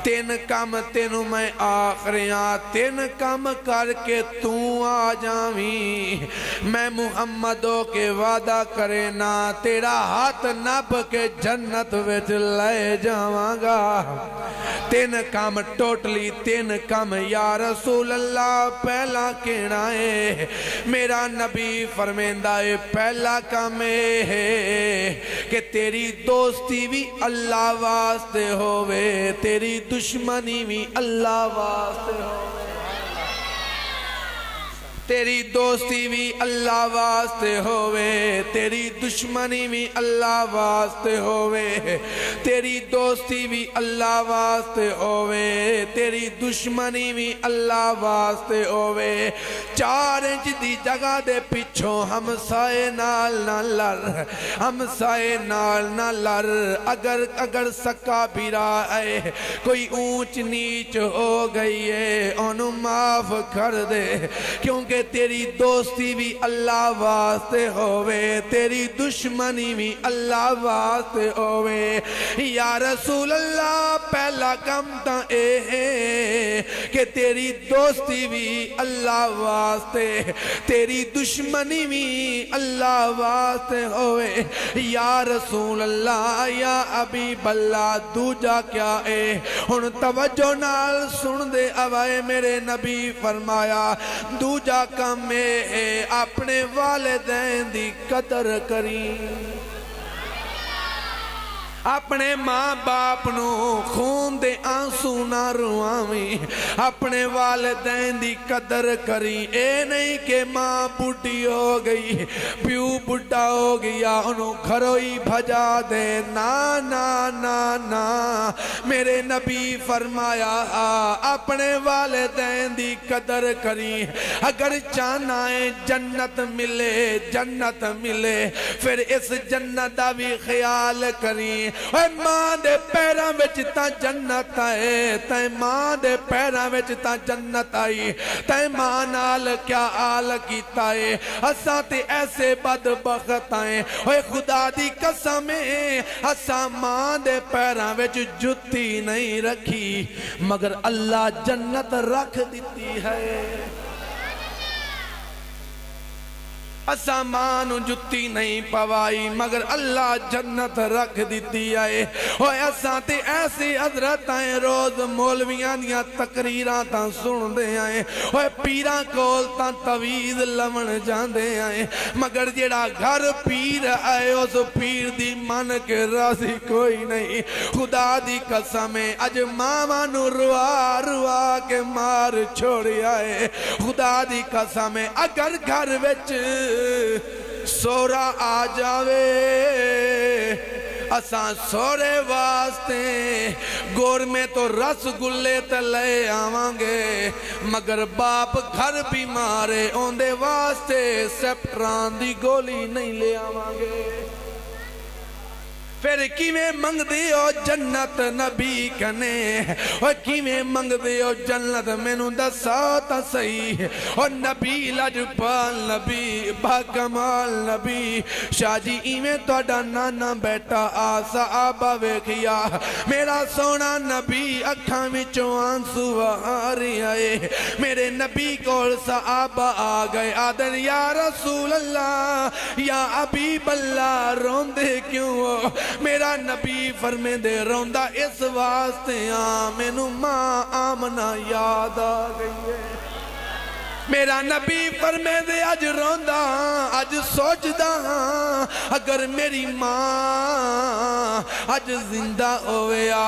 تین کام تینوں میں آخریاں، تین کام کر کے تو آ جاویں، میں محمدوں کے وعدہ کرے نا تیرا ہاتھ نب کے جنت وچ لے جاواں گا۔ تین کام ٹوٹلی تین کام یا رسول اللہ پہلا کہنا ہے۔ میرا نبی فرمیندہ ہے پہلا کام ہے کہ تیری دوستی بھی اللہ واسطے ہووے، تیری دشمنی بھی اللہ واسطے ہووے، تیری دوستی بھی اللہ واسطے ہووے، تیری دشمنی بھی اللہ واسطے ہووے، تیری دوستی بھی اللہ واسطے ہووے، تیری دشمنی بھی اللہ واسطے ہووے۔ 4 انچ دی جگہ دے پچھوں ہمسائے نال نہ لر، ہمسائے نال نہ لر، اگر سکا بیرا ہے کوئی اونچ نیچ ہو گئی ہے انہوں معاف کر دے، کیونکہ تیری دوستی بھی اللہ واسطے ہووے، تیری دشمنی بھی اللہ واسطے ہووے۔ یا رسول اللہ پہلا کم تا اے ہے کہ تیری دوستی بھی اللہ واسطے، تیری دشمنی بھی اللہ واسطے ہووے۔ یا رسول اللہ یا حبیب اللہ دوجا کیا اے؟ ہن توجہ نال سن دے اوائے میرے نبی فرمایا دوجا کام ہے اپنے والدین دی قدر کری، اپنے ماں باپ نو خون دے آنسو نہ رواویں، اپنے والدین دی قدر کری۔ اے نہیں کہ ماں بڑھی ہو گئی پیو بڑھا ہو گیا انہوں گھروئی بھجا دے، نا نا نا نا۔ میرے نبی فرمایا اپنے والدین دی قدر کری، اگر چاہنا ہے جنت ملے جنت ملے پھر اس جنت دا بھی خیال کری۔ اے ماں دے پیراں وچ تا جنت آئے، تے ماں دے پیراں وچ تا جنت آئی، تے ماں نال کیا آل کیتا ہے، اساں تے ایسے بدبخت آئے۔ اے خدا دی قسمیں اساں ماں دے پیراں وچ جتی نہیں رکھی مگر اللہ جنت رکھ دیتی ہے۔ اسا ماں نو جتی نہیں پوائی مگر اللہ جنت رکھ دیتی آئے ہوئے اسا تے ایسے حضرت آئے روز مولویاں دیا تقریران تاں سن دے آئے ہوئے پیران کول تاں تویز لمن جان دے آئے مگر جیڑا گھر پیر آئے اس پیر دی من کے راضی کوئی نہیں خدا دی قسمیں اج ماما نو روا روا کے مار چھوڑی آئے خدا دی قسمیں اگر گھر وچ سورا آ جاوے اساں سورے واسطے گور میں تو رس گلے تلے آوانگے مگر باپ گھر بھی مارے اوندے واسطے سپٹران دی گولی نہیں لے آوانگے پھر کیویں منگ دیو جنت نبی کنے اور کیویں منگ دیو جنت مینوں دسا تا صحیح اور نبی لجپال نبی با کمال نبی شاہ جی ایویں توڑا نانا بیٹا آسا آبا ویکھیا میرا سونا نبی اکھاں وچوں آنسو آ رہی آئے میرے نبی کول صحابہ آ گئے آدن یا رسول اللہ یا حبیب اللہ روندے کیوں ہو میرا نبی فرمے دے روندہ اس واسطے مینوں ماں آمنہ یاد آ گئی ہے میرا نبی فرمے دے اج روندہ اج سوچدہ اگر میری ماں اج زندہ ہویا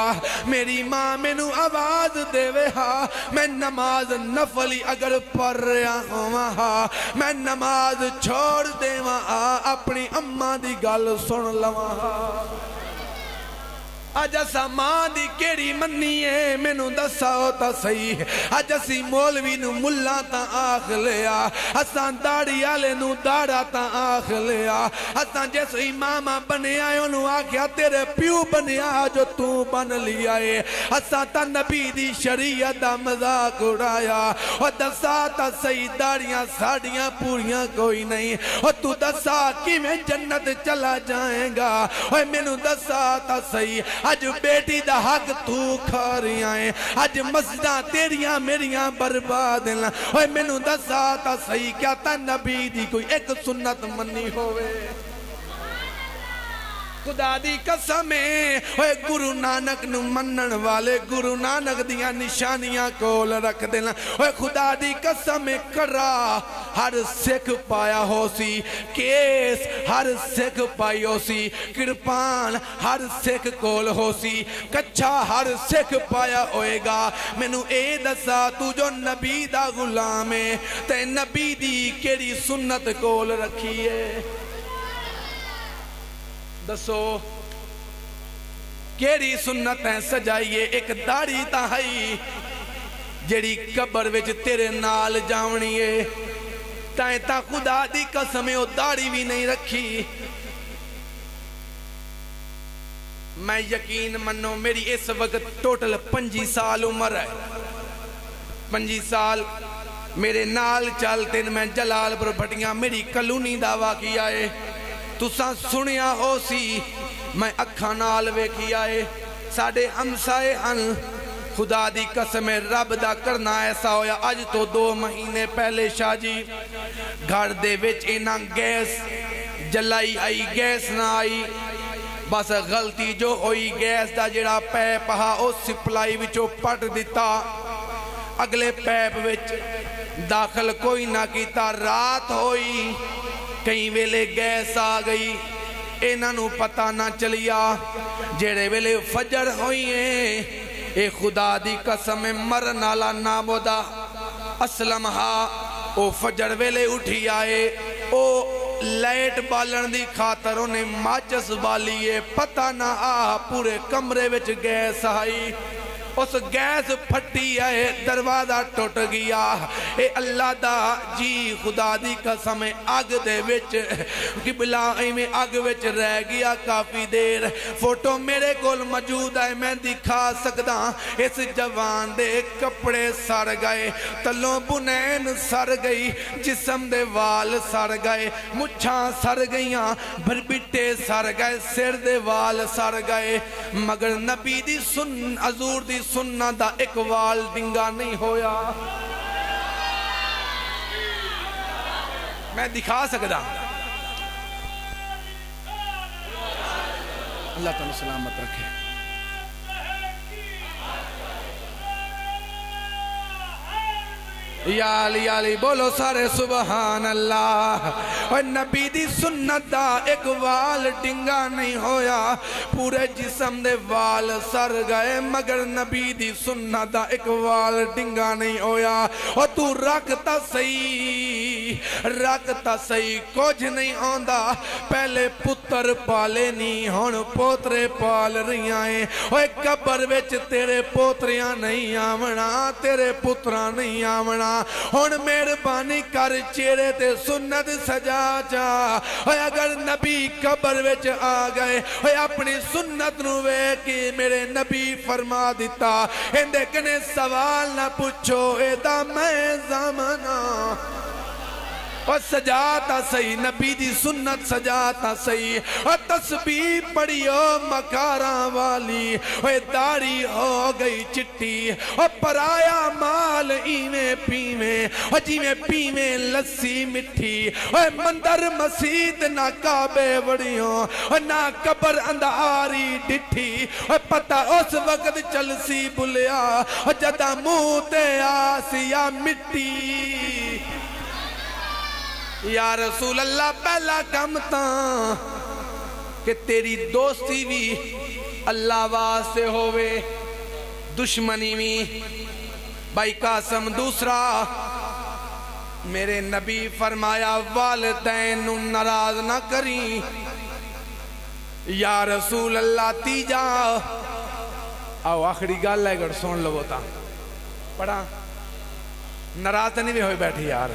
میری ماں مینوں آواز دے وہا میں نماز نفلی اگر پڑھ رہا ہوں میں نماز چھوڑ دے وہاں اپنی اماں دی گل سن لواں آج اسا ماں دی کیڑی منی ہے مینوں دساؤ تا صحیح آج اسی مولوی نو ملا تا آخ لیا اساں داڑی آلے نو داڑا تا آخ لیا اساں جیس امامہ بنے آئے انہوں آکھیا تیرے پیو بنے آ جو تو بن لیا ہے اساں تا نبی دی شریعت دا مذاق اڑایا اور دسا تا صحیح داڑیاں ساڑیاں پوریاں کوئی نہیں اور تو دسا کی میں جنت چلا جائیں گا اور مینوں دسا تا صحیح اج بیٹی دا حق تو کھا رہی آئیں اج مسجداں تیریاں میریاں برباد ہیں اوہ مینوں دسا تا صحیح کیا تا نبی دی کوئی ایک سنت منی ہوئے خدا دی قسمیں اوہ گرو نانک نو منن والے گرو نانک دیاں نشانیاں کول رکھ دینا اوہ خدا دی قسمیں کرا ہر سکھ پایا ہو سی کیس ہر سکھ پائی ہو سی کرپان ہر سکھ کول ہو سی کچھا ہر سکھ پایا ہوئے گا مینوں اے دسا تو جو نبی دا غلام ہے تے نبی دی کیڑی سنت کول رکھی ہے دسو کیڑی سنت ہے سجائیے ایک داڑھی تا ہائی جیڑی قبر وچ تیرے نال جاونی ہے تائیں تا خدا دی قسمیں او داڑھی بھی نہیں رکھی میں یقین منو میری اس وقت ٹوٹل 5 سال عمر ہے 5 سال میرے نال چلتے میں جلال پر بھٹیاں میری کلونی دعویٰ کیا ہے تُساں سنیا ہو سی میں اکھاں نال ویکھی آئے ساڑے ہمسائے ہن خدا دی قسم رب دا کرنا ایسا ہویا آج تو 2 مہینے پہلے شاہ جی گھر دے وچ اینا گیس جلائی آئی گیس نہ آئی بس غلطی جو ہوئی گیس دا جڑا پیپ ہا او سپلائی وچو پٹ دیتا اگلے پیپ وچ داخل کوئی نہ کیتا رات ہوئی کہیں ویلے گیس آ گئی اینا نو پتہ نہ چلیا جڑے ویلے فجر ہوئی ہیں اے خدا دی قسم مرن آلا نامو دا اسلم ہا او فجر ویلے اٹھی آئے او لائٹ بالن دی خاطر انہیں ماچس بالیے پتہ نہ آ پورے کمرے وچ گیس آئی اس گیس پھٹی آئے دروازہ ٹوٹ گیا اے اللہ دا جی خدا دی قسم آگ دے وچ قبلہ میں آگ وچ رہ گیا کافی دیر فوٹو میرے کول موجود ہے میں دکھا سکتا اس جوان دے کپڑے سڑ گئے تلوں بنین سڑ گئی جسم دے وال سڑ گئے مچھاں سڑ گئیاں بھربٹے سڑ گئے سر دے وال سڑ گئے مگر نبی دی سن حضور دی سننا دا ایک وال ڈنگا نہیں ہویا میں دکھا سکتا اللہ تعالیٰ سلامت رکھے یا علی بولو سارے سبحان اللہ اور نبی دی سنت دا ایک وال ڈنگا نہیں ہویا پورے جسم دے وال سر گئے مگر نبی دی سنت دا ایک وال ڈنگا نہیں ہویا اور تو رکھتا صحیح کچھ نہیں آندا پہلے پتر پالے نہیں ہون پوترے پال رہی آئیں اور قبر وچ تیرے پوتریاں نہیں آمنا تیرے پتران نہیں آمنا ہون مہربانی کر چہرے تے سنت سجا جا اور اگر نبی قبر وچ آ گئے اور اپنی سنت نو ویکھی میرے نبی فرما دیتا اندے کنے سوال نہ پوچھو ایدہ میں زمانہ اور سجاتا صحیح نبی دی سنت سجاتا صحیح اور تسبیح پڑھیو مکاراں والی اور داڑھی ہو گئی چٹی اور پرایا مال ایویں پیویں اور جیویں پیویں لسی مٹھی اور مندر مسجد نہ کعبے وڑیوں اور نہ قبر اندھاری ڈٹھی اور پتہ اس وقت چلسی بلیا اور جدہ منہ تے آسیا مٹی یا رسول اللہ پہلا کم تا کہ تیری دوستی بھی اللہ واسطے ہوئے دشمنی بھی بھائی قاسم دوسرا میرے نبی فرمایا والدین ناراض نہ کریں یا رسول اللہ تیجا آؤ آخری گال ہے گر سون لو تا پڑھا ناراض نہیں بھی ہوئے بیٹھے یار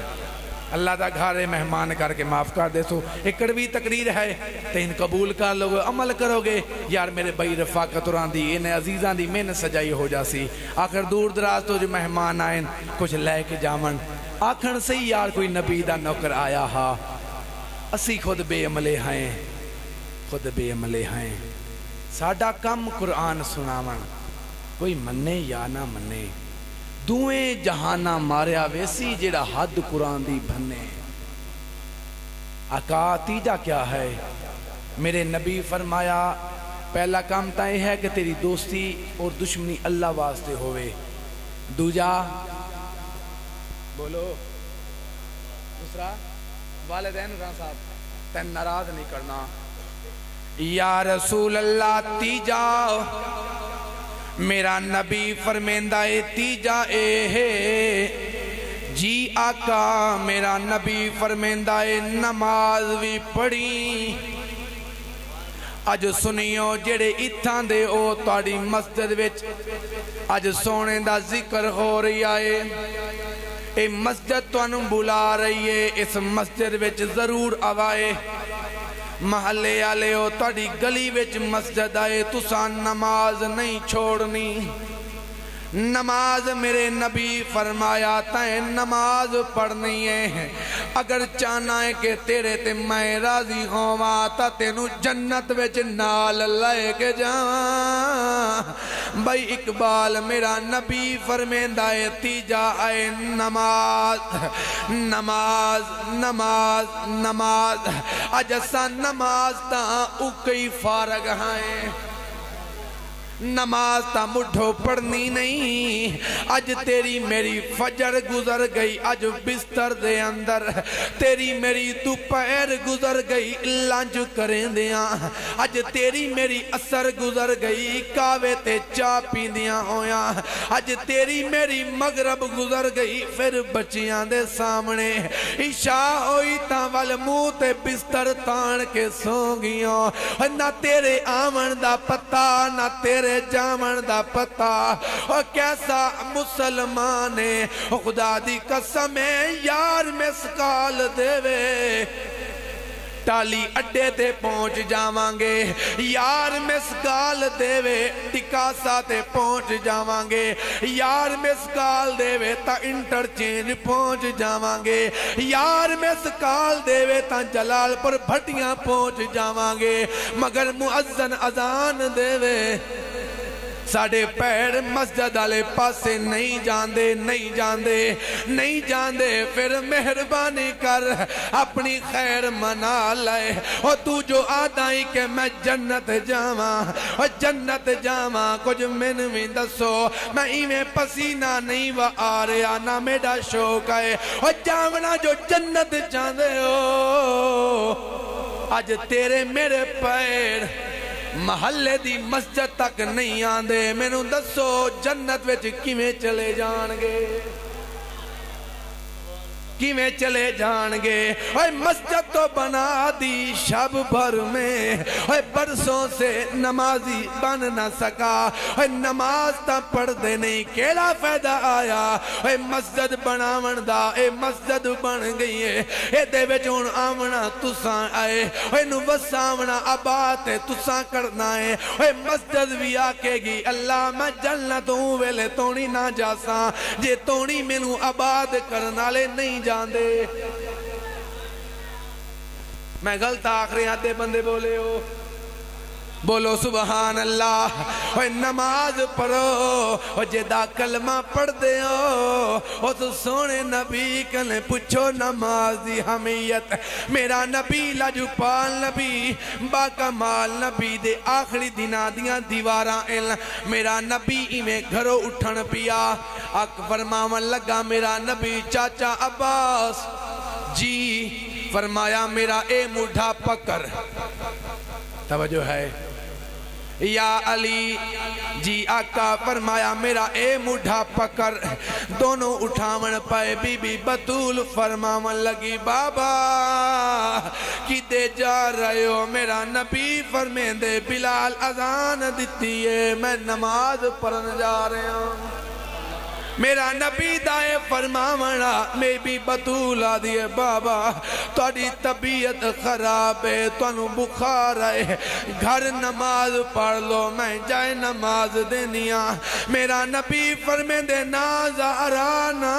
اللہ دا گھارے مہمان کر کے معاف کر دے سو ایک کڑوی تقریر ہے تین قبول کر لوگے عمل کرو گے یار میرے بھائی رفاقت ران دی انہیں عزیزان دی محنت سجائی ہو جاسی آخر دور دراز تو جو مہمان آئیں کچھ لے کے جامن آخر سے یار کوئی نبی دا نوکر آیا ہا اسی خود بے عملے ہیں ساڑھا کم قرآن سناون کوئی منے یا نہ منے دوئیں جہانا ماریا ویسی جیڑا حد قرآن دی بھنے آقا تیجا کیا ہے میرے نبی فرمایا پہلا کام تائیں ہے کہ تیری دوستی اور دشمنی اللہ واسطے ہوئے دوجا بولو دوسرا والدین رہا صاحب تین ناراض نہیں کرنا یا رسول اللہ تیجا میرا نبی فرمیندہ تیجا اے ہے جی آقا میرا نبی فرمیندہ نماز بھی پڑھی اج سنیو جڑے اتھاں دے او تاڑی مسجد وچ اج سونے دا ذکر ہو رہی آئے اے مسجد تو انہوں بلا رہی ہے اس مسجد وچ ضرور آوائے محلے آلے ہو تاڑی گلی وچ مسجد آئے تسان نماز نہیں چھوڑنی نماز میرے نبی فرمایا تائیں نماز پڑھنی ہے اگر چاہنا ہے کہ تیرے تے میں راضی ہوا تا تینو جنت وچ نال لائے کے جاؤں بھائی اقبال میرا نبی فرمیندہ ہے تیجا آئے نماز نماز نماز نماز اجسا نماز تا اکئی فارغ ہیں نماز تا مٹھو پڑھنی نہیں اج تیری میری فجر گزر گئی اج بستر دے اندر تیری میری دوپہر گزر گئی لانج کریں دیاں اج تیری میری اثر گزر گئی کاوے تے چا پیندیاں ہویاں اج تیری میری مغرب گزر گئی پھر بچیاں دے سامنے عشاء ہوئی تاں وال منہ تے بستر تان کے سو گیاں نہ تیرے آمن دا پتہ نہ تیرے جامن دا پتا اور کیسا مسلمان ہے خدا دی قسم ہے یار مسکال دے وے ٹالی اڈے تے پہنچ جاوانگے یار مسکال دے وے ٹکاسا تے پہنچ جاوانگے یار مسکال دے وے تا انٹرچینج پہنچ جاوانگے یار مسکال دے وے تا جلال پر بھٹیاں پہنچ جاوانگے مگر مؤذن اذان دے وے ساڑے پیر مسجد والے پاسے نہیں جاندے نہیں جاندے نہیں جاندے پھر مہربانی کر اپنی خیر منا لائے اور تو جو آدھائی کہ میں جنت جاواں اور جنت جاواں کچھ من بھی دسو میں ایویں پسینہ نہیں وہ آ رہا نہ میرا شوق ہے اور جاونا جو جنت چاندے ہو آج تیرے میرے پیر محلے دی مسجد تک نہیں آندے مینوں دسو جنت وچ کیویں چلے جان گے کیویں چلے جان گے اوہ مسجد تو بنا دی شب بھر میں اوہ برسوں سے نمازی بن نہ سکا اوہ نماز تا پڑھ دے نہیں کیڑا فائدہ آیا اوہ مسجد بناون دا اے مسجد بن گئی ہے اے دے وچون آمنا تساں آئے اوہ نو وساونا آباد تساں کرنا ہے اوہ مسجد بھی آکے گی اللہ میں جنتوں ویلے تونی نہ جاساں جے تونی مینوں آباد کرنا لے نہیں جاندے میں غلط آخری آتے بندے بولے ہو بولو سبحان اللہ اوہ نماز پڑھو اوہ جدا کلمہ پڑھ دے ہو اوہ تو سونے نبی کنے پچھو نماز دی حمیت میرا نبی لاجوپال نبی باکمال نبی دے آخری دنہ دیاں دیواراں میرا نبی ایمیں گھروں اٹھن پیا آک فرماون لگا میرا نبی چاچا عباس جی فرمایا میرا اے مڈھا پکر توجہ ہے یا علی جی آقا فرمایا میرا اے مڈھا پکر دونوں اٹھاون پائے بی بی بطول فرماون لگی بابا کی دے جا رہے ہو میرا نبی فرمین دے بلال اذان دیتی ہے میں نماز پڑھن جا رہے ہوں میرا نبی دائے فرماونا میں بھی بطولہ دیئے بابا توڑی طبیعت خراب ہے توانو بخار ہے گھر نماز پڑھ لو میں جائے نماز دینیا میرا نبی فرمین دے نازارانا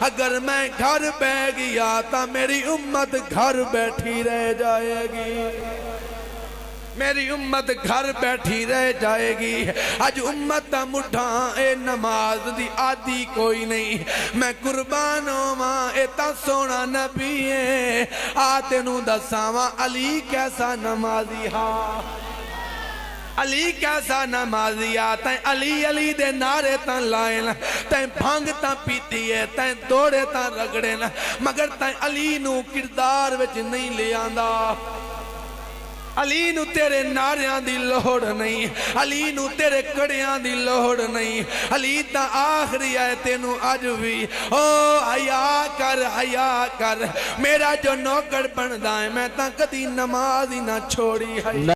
اگر میں گھر بے گیا تا میری امت گھر بیٹھی رہ جائے گی میری امت گھر بیٹھی رہ جائے گی آج امت دا مٹھاں اے نماز دی آدھی کوئی نہیں میں قربانوں ماں اے تا سونا نبی ہے آتے نو دساواں علی کیسا نمازی ہاں علی کیسا نمازی آتا ہے علی علی دے نعرے تاں لائن تاں بھانگ تاں پیتی ہے تاں دوڑے تاں رگڑے مگر تاں علی نو کردار وچ نہیں لے آندہ علی نو تیرے ناریاں دی لوڑ نہیں علی نو تیرے کڑیاں دی لوڑ نہیں علی تا آخری آئے تینو آج بھی او حیا کر میرا جو نوکر بن دائیں میں تا کدی نماز ہی نہ چھوڑی ہے